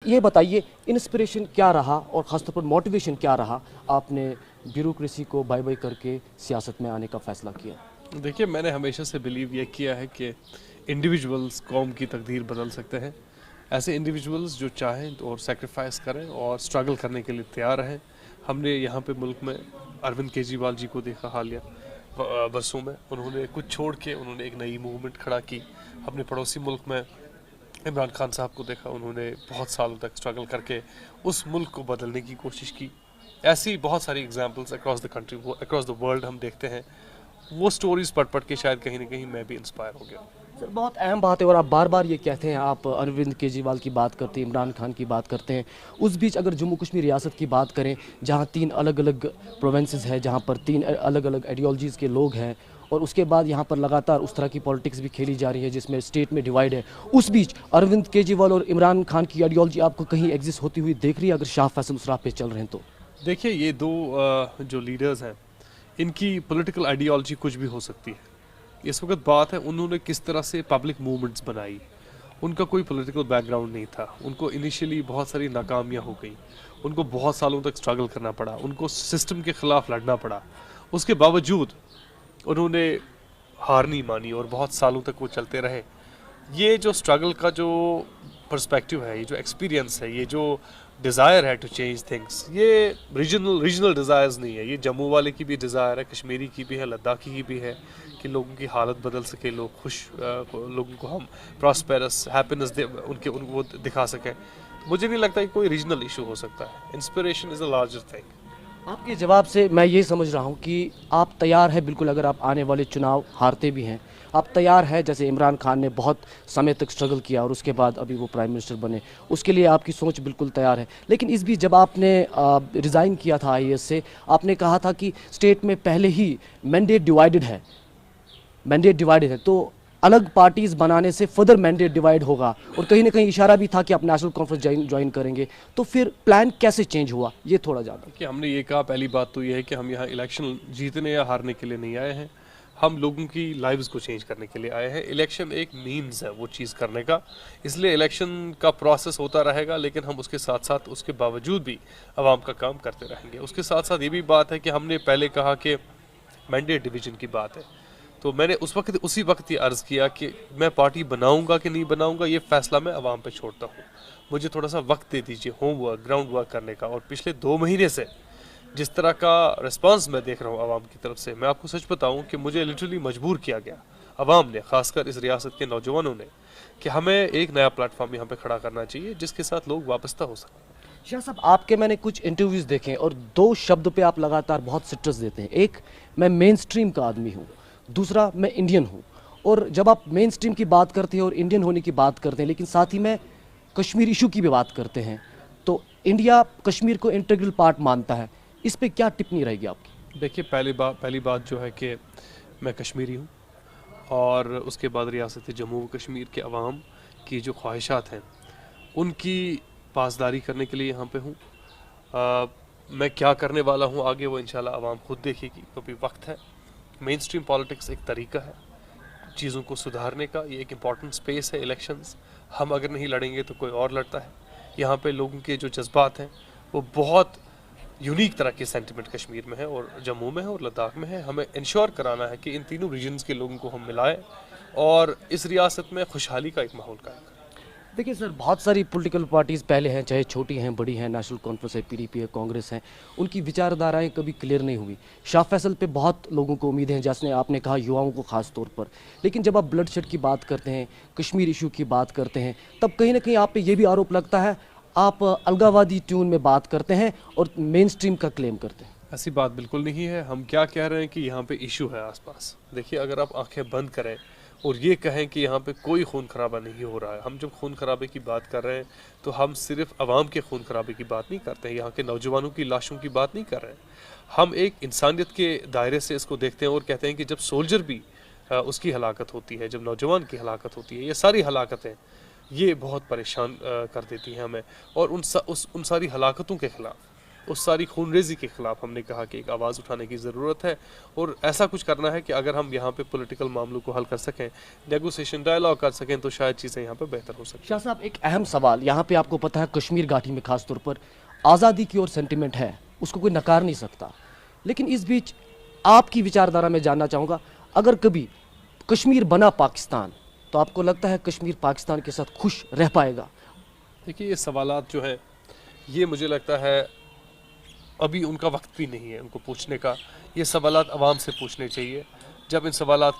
ये बताइए इंस्पिरेशन क्या रहा और ख़ासतौर पर मोटिवेशन क्या रहा, आपने ब्यूरोक्रेसी को बाय बाय करके सियासत में आने का फ़ैसला किया? देखिए, मैंने हमेशा से बिलीव ये किया है कि इंडिविजुअल्स कौम की तकदीर बदल सकते हैं। ऐसे इंडिविजुअल्स जो चाहें तो और सेक्रीफाइस करें और स्ट्रगल करने के लिए तैयार हैं। हमने यहाँ पे मुल्क में अरविंद केजरीवाल जी को देखा हालिया बरसों में, उन्होंने कुछ छोड़ के उन्होंने एक नई मूवमेंट खड़ा की। अपने पड़ोसी मुल्क में इमरान खान साहब को देखा, उन्होंने बहुत सालों तक स्ट्रगल करके उस मुल्क को बदलने की कोशिश की। ऐसी बहुत सारी examples across the country, across the world हम देखते हैं। वो स्टोरीज पढ़ के शायद कहीं ना कहीं मैं भी इंस्पायर हो गया। सर बहुत अहम बात है और आप बार बार ये कहते हैं, आप अरविंद केजरीवाल की बात करते हैं, इमरान खान की बात करते हैं। उस बीच अगर जम्मू कश्मीर रियासत की बात करें, जहाँ 3 अलग अलग प्रोविंसेस हैं, जहाँ पर 3 अलग अलग आइडियोलॉजीज़ के लोग हैं, और उसके बाद यहाँ पर लगातार उस तरह की पॉलिटिक्स भी खेली जा रही है जिसमें स्टेट में डिवाइड है। उस बीच अरविंद केजरीवाल और इमरान खान की आइडियोलॉजी आपको कहीं एग्जिस्ट होती हुई देख रही है, अगर शाह फैसल उस राह पे चल रहे हैं तो? देखिए, ये दो जो लीडर्स हैं, इनकी पॉलिटिकल आइडियोलॉजी कुछ भी हो सकती है। इस वक्त बात है उन्होंने किस तरह से पब्लिक मूवमेंट्स बनाई। उनका कोई पॉलिटिकल बैकग्राउंड नहीं था, उनको इनिशियली बहुत सारी नाकामियां हो गई, उनको बहुत सालों तक स्ट्रगल करना पड़ा, उनको सिस्टम के खिलाफ लड़ना पड़ा। उसके बावजूद उन्होंने हार नहीं मानी और बहुत सालों तक वो चलते रहे। ये जो स्ट्रगल का जो पर्सपेक्टिव है, ये जो एक्सपीरियंस है, ये जो डिज़ायर है टू चेंज थिंग्स, ये रीजनल डिज़ायर्स नहीं है। ये जम्मू वाले की भी डिज़ायर है, कश्मीरी की भी है, लद्दाखी की भी है कि लोगों की हालत बदल सके, लोग खुश, लोगों को हम प्रॉस्पेरस हैप्पीनेस उनको वो दिखा सकें। मुझे नहीं लगता कि कोई रीजनल इशू हो सकता है। Inspiration is a larger thing. आपके जवाब से मैं ये समझ रहा हूँ कि आप तैयार हैं बिल्कुल, अगर आप आने वाले चुनाव हारते भी हैं, आप तैयार हैं। जैसे इमरान खान ने बहुत समय तक स्ट्रगल किया और उसके बाद अभी वो प्राइम मिनिस्टर बने, उसके लिए आपकी सोच बिल्कुल तैयार है। लेकिन इस बीच जब आपने रिज़ाइन किया था आईएएस से, आपने कहा था कि स्टेट में पहले ही मैंडेट डिवाइडेड है, तो अलग पार्टीज बनाने से फर्दर मैंडेट डिवाइड होगा, और कहीं ना कहीं इशारा भी था कि आप नेशनल कॉन्फ्रेंस ज्वाइन करेंगे। तो फिर प्लान कैसे चेंज हुआ, ये थोड़ा ज़्यादा? कि हमने ये कहा, पहली बात तो ये है कि हम यहाँ इलेक्शन जीतने या हारने के लिए नहीं आए हैं, हम लोगों की लाइव्स को चेंज करने के लिए आए हैं। इलेक्शन एक मीन्स है वो चीज़ करने का, इसलिए इलेक्शन का प्रोसेस होता रहेगा, लेकिन हम उसके साथ साथ उसके बावजूद भी आवाम का काम करते रहेंगे। उसके साथ साथ ये भी बात है कि हमने पहले कहा कि मैंडेट डिवीजन की बात है, तो मैंने उसी वक्त ये अर्ज़ किया कि मैं पार्टी बनाऊंगा कि नहीं बनाऊंगा, ये फैसला मैं आवाम पे छोड़ता हूँ। मुझे थोड़ा सा वक्त दे दीजिए होमवर्क, ग्राउंड वर्क करने का। और पिछले 2 महीने से जिस तरह का रिस्पांस मैं देख रहा हूँ आवाम की तरफ से, मैं आपको सच बताऊँ कि मुझे लिटरली मजबूर किया गया आवाम ने, खासकर इस रियासत के नौजवानों ने, कि हमें एक नया प्लेटफॉर्म यहाँ पे खड़ा करना चाहिए जिसके साथ लोग वाबस्ता हो सकें। शाह साहब, आपके मैंने कुछ इंटरव्यूज़ देखे और 2 शब्द पे आप लगातार बहुत सिट्रस देते हैं। एक, मैं मेन स्ट्रीम का आदमी हूँ, दूसरा, मैं इंडियन हूँ। और जब आप मेन स्ट्रीम की बात करते हैं और इंडियन होने की बात करते हैं, लेकिन साथ ही में कश्मीर इशू की भी बात करते हैं, तो इंडिया कश्मीर को इंटीग्रल पार्ट मानता है। इस पे क्या टिप्पणी रहेगी आपकी? देखिए, पहली बात जो है कि मैं कश्मीरी हूँ, और उसके बाद रियासत जम्मू व कश्मीर के अवाम की जो ख्वाहिशात हैं उनकी पासदारी करने के लिए यहाँ पे हूँ। मैं क्या करने वाला हूँ आगे, वो इंशाल्लाह अवाम खुद देखेगी, क्योंकि वक्त है। मेन स्ट्रीम पॉलिटिक्स एक तरीका है चीज़ों को सुधारने का, ये एक इम्पॉर्टेंट स्पेस है इलेक्शंस। हम अगर नहीं लड़ेंगे तो कोई और लड़ता है। यहाँ पे लोगों के जो जज्बात हैं वो बहुत यूनिक तरह के सेंटिमेंट कश्मीर में है और जम्मू में है और लद्दाख में है। हमें इंश्योर कराना है कि इन तीनों रीजन्स के लोगों को हम मिलाएं और इस रियासत में खुशहाली का एक माहौल कायम करें। देखिए सर, बहुत सारी पॉलिटिकल पार्टीज़ पहले हैं, चाहे छोटी हैं बड़ी हैं, नेशनल कॉन्फ्रेंस है, पीडीपी है, कांग्रेस है, उनकी विचारधाराएं कभी क्लियर नहीं हुई। शाह फैसल पे बहुत लोगों को उम्मीदें हैं, जैसे आपने कहा युवाओं को खास तौर पर। लेकिन जब आप ब्लड शेड की बात करते हैं, कश्मीर इशू की बात करते हैं, तब कहीं ना कहीं आप पे ये भी आरोप लगता है, आप अलगावादी ट्यून में बात करते हैं और मेन स्ट्रीम का क्लेम करते हैं। ऐसी बात बिल्कुल नहीं है। हम क्या कह रहे हैं कि यहाँ पे इशू है आसपास। देखिए, अगर आप आंखें बंद करें और ये कहें कि यहाँ पे कोई खून खराबा नहीं हो रहा है, हम जब खून खराबे की बात कर रहे हैं तो हम सिर्फ अवाम के खून खराबे की बात नहीं करते हैं, यहाँ के नौजवानों की लाशों की बात नहीं कर रहे हैं। हम एक इंसानियत के दायरे से इसको देखते हैं और कहते हैं कि जब सोल्जर भी उसकी हलाकत होती है, जब नौजवान की हलाकत होती है, ये सारी हलाकतें ये बहुत परेशान कर देती हैं हमें। और उन सारी हलाकतों के ख़िलाफ़ उस सारी खूनरेज़ी के ख़िलाफ़ हमने कहा कि एक आवाज़ उठाने की ज़रूरत है और ऐसा कुछ करना है कि अगर हम यहाँ पे पॉलिटिकल मामलों को हल कर सकें, नेगोशिएशन डायलॉग कर सकें, तो शायद चीज़ें यहाँ पे बेहतर हो सकें। शाह साहब, एक अहम सवाल यहाँ पे, आपको पता है कश्मीर घाटी में खास तौर पर आज़ादी की ओर सेंटिमेंट है, उसको कोई नकार नहीं सकता। लेकिन इस बीच आपकी विचारधारा में जानना चाहूँगा, अगर कभी कश्मीर बना पाकिस्तान, तो आपको लगता है कश्मीर पाकिस्तान के साथ खुश रह पाएगा? देखिए, ये सवालात जो हैं, ये मुझे लगता है अभी उनका वक्त भी नहीं है उनको पूछने का। ये सवालात आवाम से पूछने चाहिए। जब इन सवालात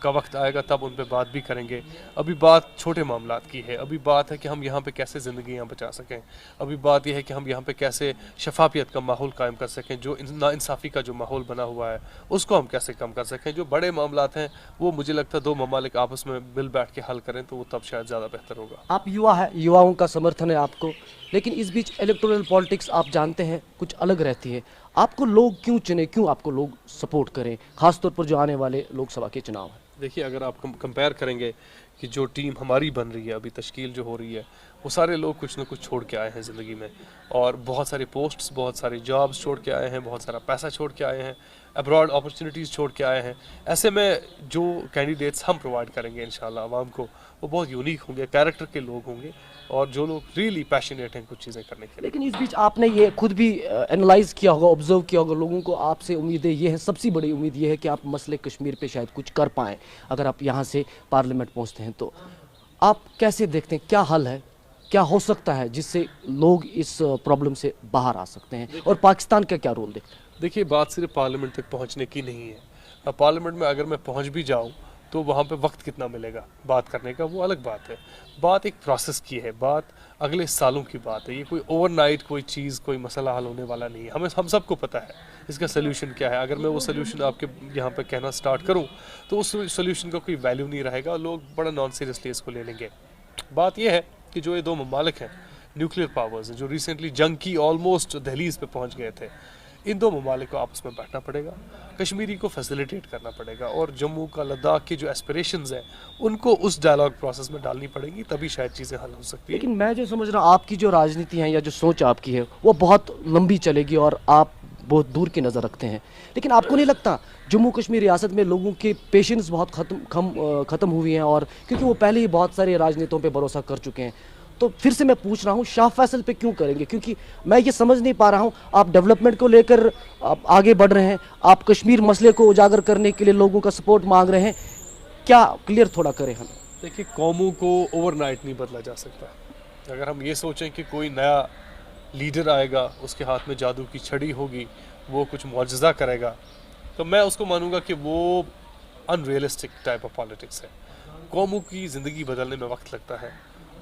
का वक्त आएगा तब उन पे बात भी करेंगे। अभी बात छोटे मामलात की है। अभी बात है कि हम यहाँ पे कैसे ज़िंदगियाँ बचा सकें। अभी बात यह है कि हम यहाँ पे कैसे शफाफियत का माहौल कायम कर सकें। जो नाइंसाफ़ी का जो माहौल बना हुआ है उसको हम कैसे कम कर सकें। जो बड़े मामलात हैं वो मुझे लगता है 2 ममालिक आपस में मिल बैठ के हल करें तो वो तब शायद ज़्यादा बेहतर होगा। आप युवा है, युवाओं का समर्थन है आपको, लेकिन इस बीच इलेक्टोरल पॉलिटिक्स आप जानते हैं कुछ अलग रहती है। आपको लोग क्यों चुने, क्यों आपको लोग सपोर्ट करें, खासतौर पर जो आने वाले लोकसभा के चुनाव हैं? देखिए, अगर आप कंपेयर करेंगे कि जो टीम हमारी बन रही है, अभी तश्कील जो हो रही है, वो सारे लोग कुछ ना कुछ छोड़ के आए हैं ज़िंदगी में, और बहुत सारे पोस्ट्स, बहुत सारे जॉब्स छोड़ के आए हैं, बहुत सारा पैसा छोड़ के आए हैं, अब्रॉड अपॉर्चुनिटीज़ छोड़ के आए हैं। ऐसे में जो कैंडिडेट्स हम प्रोवाइड करेंगे इंशाल्लाह आवाम को, वो बहुत यूनिक होंगे, कैरेक्टर के लोग होंगे और जो लोग रियली पैशनेट हैं कुछ चीज़ें करने के लिए। लेकिन इस बीच आपने ये खुद भी एनालाइज किया होगा, ऑब्जर्व किया होगा, लोगों को आपसे उम्मीदें ये है, सबसे बड़ी उम्मीद ये है कि आप मसले कश्मीर पे शायद कुछ कर पाएँ। अगर आप यहाँ से पार्लियामेंट पहुँचते हैं तो आप कैसे देखते हैं, क्या हल है, क्या हो सकता है जिससे लोग इस प्रॉब्लम से बाहर आ सकते हैं, और पाकिस्तान का क्या रोल देखते हैं? देखिए, बात सिर्फ पार्लियामेंट तक पहुंचने की नहीं है। अब पार्लियामेंट में अगर मैं पहुंच भी जाऊं तो वहां पे वक्त कितना मिलेगा बात करने का, वो अलग बात है। बात एक प्रोसेस की है, बात अगले सालों की बात है। ये कोई ओवरनाइट कोई चीज़, कोई मसला हल होने वाला नहीं है। हम सबको पता है इसका सोल्यूशन क्या है। अगर मैं वो सोल्यूशन आपके यहाँ पे कहना स्टार्ट करूँ तो उस सोल्यूशन का कोई वैल्यू नहीं रहेगा, लोग बड़ा नॉन सीरियसली इसको ले लेंगे। बात यह है कि जो ये 2 ममालिक हैं, न्यूक्लियर पावर्स हैं, जो रिसेंटली जंग की ऑलमोस्ट दहलीज पे पहुंच गए थे, इन 2 ममालिक को आपस में बैठना पड़ेगा, कश्मीरी को फैसिलिटेट करना पड़ेगा, और जम्मू का लद्दाख की जो एस्पिरेशंस हैं उनको उस डायलॉग प्रोसेस में डालनी पड़ेगी, तभी शायद चीज़ें हल हो सकती है। लेकिन मैं जो समझ रहा हूँ, आपकी जो राजनीति है या जो सोच आपकी है वो बहुत लंबी चलेगी और आप बहुत दूर की नज़र रखते हैं। लेकिन आपको नहीं लगता जम्मू कश्मीर रियासत में लोगों के पेशेंस बहुत ख़त्म हुई हैं, और क्योंकि वो पहले ही बहुत सारे राजनेताओं पे भरोसा कर चुके हैं, तो फिर से मैं पूछ रहा हूँ शाह फैसल पे क्यों करेंगे? क्योंकि मैं ये समझ नहीं पा रहा हूँ, आप डेवलपमेंट को लेकर आप आगे बढ़ रहे हैं, आप कश्मीर मसले को उजागर करने के लिए लोगों का सपोर्ट मांग रहे हैं, क्या क्लियर थोड़ा करें हम? देखिए, कौमों को ओवरनाइट नहीं बदला जा सकता। अगर हम ये सोचें कि कोई नया लीडर आएगा, उसके हाथ में जादू की छड़ी होगी, वो कुछ मुआजिज़ा करेगा, तो मैं उसको मानूंगा कि वो अनरियलिस्टिक टाइप ऑफ पॉलिटिक्स है। कौमों की ज़िंदगी बदलने में वक्त लगता है,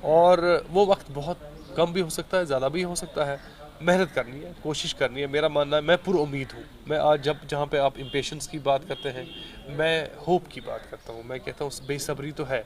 और वो वक्त बहुत कम भी हो सकता है, ज़्यादा भी हो सकता है। मेहनत करनी है, कोशिश करनी है। मेरा मानना है, मैं पुरुउम्मीद हूँ। मैं आज जहाँ पे आप इम्पेशंस की बात करते हैं, मैं होप की बात करता हूँ। मैं कहता हूँ बेसब्री तो है,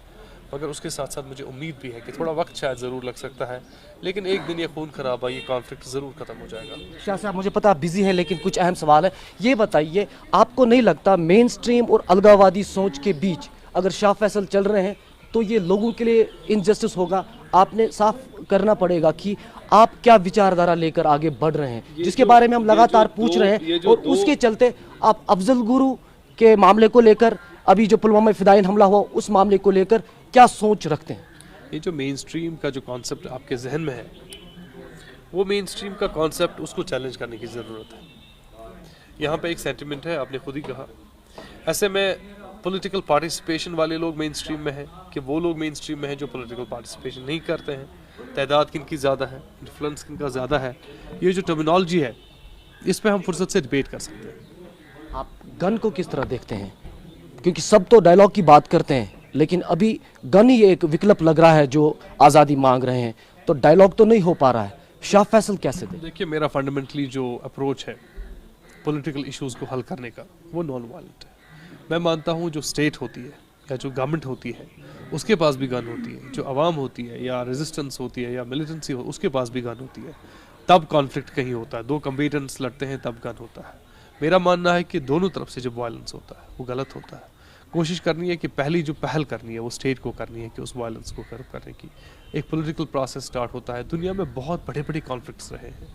मगर उसके साथ साथ मुझे उम्मीद भी है कि थोड़ा वक्त शायद ज़रूर लग सकता है, लेकिन एक दिन ये खून खराबा, ये कॉन्फ्लिक्ट ज़रूर ख़त्म हो जाएगा। शाह साहब, मुझे पता आप बिजी हैं, लेकिन कुछ अहम सवाल है। ये बताइए, आपको नहीं लगता मेन स्ट्रीम और अलगावादी सोच के बीच अगर शाह फैसल चल रहे हैं तो ये लोगों के लिए इनजस्टिस होगा? आपने साफ करना पड़ेगा कि आप क्या विचारधारा लेकर आगे बढ़ रहे हैं, जिसके बारे में हम लगातार पूछ रहे हैं, और उसके चलते आप अफजल गुरु के मामले को लेकर, अभी जो पुलवामा फिदायीन हमला हुआ उस मामले को लेकर क्या सोच रखते हैं? ये जो मेन स्ट्रीम का जो कॉन्सेप्ट आपके जहन में है, वो मेन स्ट्रीम का कॉन्सेप्ट, उसको चैलेंज करने की ज़रूरत है। यहाँ पे एक सेंटिमेंट है, आपने खुद ही कहा। ऐसे में पॉलिटिकल पार्टिसिपेशन वाले लोग मेन स्ट्रीम में हैं कि वो लोग मेन स्ट्रीम में हैं जो पॉलिटिकल पार्टिसिपेशन नहीं करते हैं। तादाद किनकी ज़्यादा है, इन्फ्लुएंस किनका ज़्यादा है, ये जो टर्मिनोलॉजी है, इस पे हम फुर्सत से डिबेट कर सकते हैं। आप गन को किस तरह देखते हैं? क्योंकि सब तो डायलॉग की बात करते हैं, लेकिन अभी गन ही एक विकल्प लग रहा है जो आज़ादी मांग रहे हैं, तो डायलॉग तो नहीं हो पा रहा है। शाह फैसल कैसे दें? देखिए, मेरा फंडामेंटली जो अप्रोच है पॉलिटिकल इश्यूज़ को हल करने का, वो नॉन वायलेंट है। मैं मानता हूँ जो स्टेट होती है या जो गवर्नमेंट होती है उसके पास भी गन होती है, जो आवाम होती है या रेजिस्टेंस होती है या मिलिटेंसी हो उसके पास भी गन होती है। तब कॉन्फ्लिक्ट कहीं होता है, 2 कम्बेटेंट्स लड़ते हैं तब गन होता है। मेरा मानना है कि दोनों तरफ से जब वायलेंस होता है वो गलत होता है। कोशिश करनी है कि पहली जो पहल करनी है वो स्टेट को करनी है कि उस वायलेंस को कर्व करने की। एक पॉलिटिकल प्रोसेस स्टार्ट होता है। दुनिया में बहुत बड़े बड़े कॉन्फ्लिक्ट्स रहे हैं,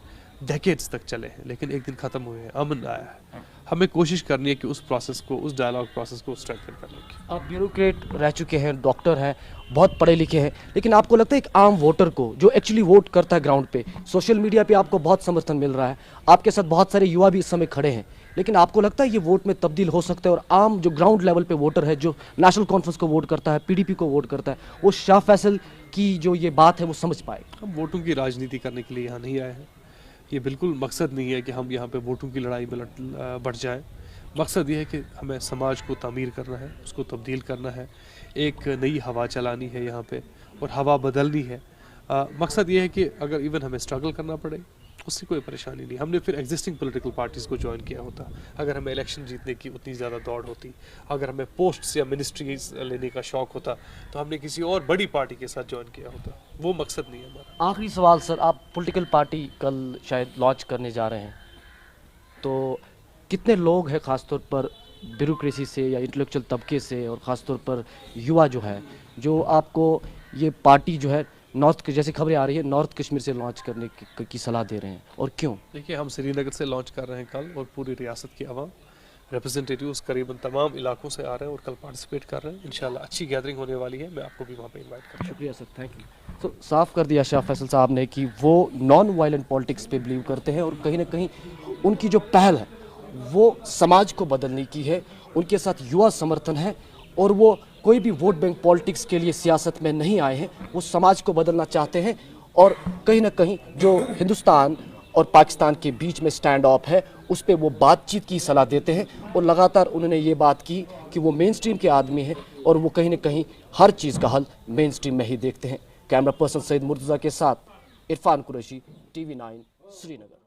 डेकेड्स तक चले हैं, लेकिन एक दिन ख़त्म हुए हैं, अमन आया है। हमें कोशिश करनी है कि उस प्रोसेस को, उस डायलॉग प्रोसेस को स्ट्रेंथन करने की। आप ब्यूरोक्रेट रह चुके हैं, डॉक्टर हैं, बहुत पढ़े लिखे हैं, लेकिन आपको लगता है एक आम वोटर को जो एक्चुअली वोट करता है ग्राउंड पे, सोशल मीडिया पे आपको बहुत समर्थन मिल रहा है, आपके साथ बहुत सारे युवा भी इस समय खड़े हैं, लेकिन आपको लगता है ये वोट में तब्दील हो सकता है और आम जो ग्राउंड लेवल पे वोटर है, जो नेशनल कॉन्फ्रेंस को वोट करता है, पीडीपी को वोट करता है, वो शाह फैसल की जो ये बात है वो समझ पाए? हम वोटों की राजनीति करने के लिए यहाँ नहीं आए हैं। ये बिल्कुल मकसद नहीं है कि हम यहाँ पे वोटों की लड़ाई में बढ़ जाएं। मकसद ये है कि हमें समाज को तामीर करना है, उसको तब्दील करना है, एक नई हवा चलानी है यहाँ पे और हवा बदलनी है। मकसद ये है कि अगर इवन हमें स्ट्रगल करना पड़े, उससे कोई परेशानी नहीं। हमने फिर एग्जिस्टिंग पॉलिटिकल पार्टीज़ को ज्वाइन किया होता, अगर हमें इलेक्शन जीतने की उतनी ज़्यादा दौड़ होती, अगर हमें पोस्ट्स या मिनिस्ट्रीज लेने का शौक़ होता, तो हमने किसी और बड़ी पार्टी के साथ ज्वाइन किया होता। वो मकसद नहीं है हमारा। आखिरी सवाल सर, आप पॉलिटिकल पार्टी कल शायद लॉन्च करने जा रहे हैं, तो कितने लोग हैं ख़ासतौर पर ब्यूरोक्रेसी से या इंटेलेक्चुअल तबके से और ख़ासतौर पर युवा जो है, जो आपको ये पार्टी जो है नॉर्थ के, जैसे खबरें आ रही है, नॉर्थ कश्मीर से लॉन्च करने की सलाह दे रहे हैं, और क्यों? देखिए, हम श्रीनगर से लॉन्च कर रहे हैं कल, और पूरी रियासत की आवाम, रिप्रेजेंटेटिव्स करीबन तमाम इलाकों से आ रहे हैं और कल पार्टिसिपेट कर रहे हैं। इंशाल्लाह अच्छी गैदरिंग होने वाली है, मैं आपको भी वहाँ पे इनवाइट करूँगा। शुक्रिया सर, थैंक यू। तो साफ कर दिया शाह फैसल साहब ने कि वो नॉन वायलेंट पॉलिटिक्स पे बिलीव करते हैं और कहीं ना कहीं उनकी जो पहल है वो समाज को बदलने की है, उनके साथ युवा समर्थन है और वो कोई भी वोट बैंक पॉलिटिक्स के लिए सियासत में नहीं आए हैं, वो समाज को बदलना चाहते हैं और कहीं ना कहीं जो हिंदुस्तान और पाकिस्तान के बीच में स्टैंड ऑफ है उस पर वो बातचीत की सलाह देते हैं और लगातार उन्होंने ये बात की कि वो मेन स्ट्रीम के आदमी हैं और वो कहीं ना कहीं हर चीज़ का हल मेन स्ट्रीम में ही देखते हैं। कैमरा पर्सन सईद मुर्तज़ा के साथ इरफान कुरैशी, TV9 श्रीनगर।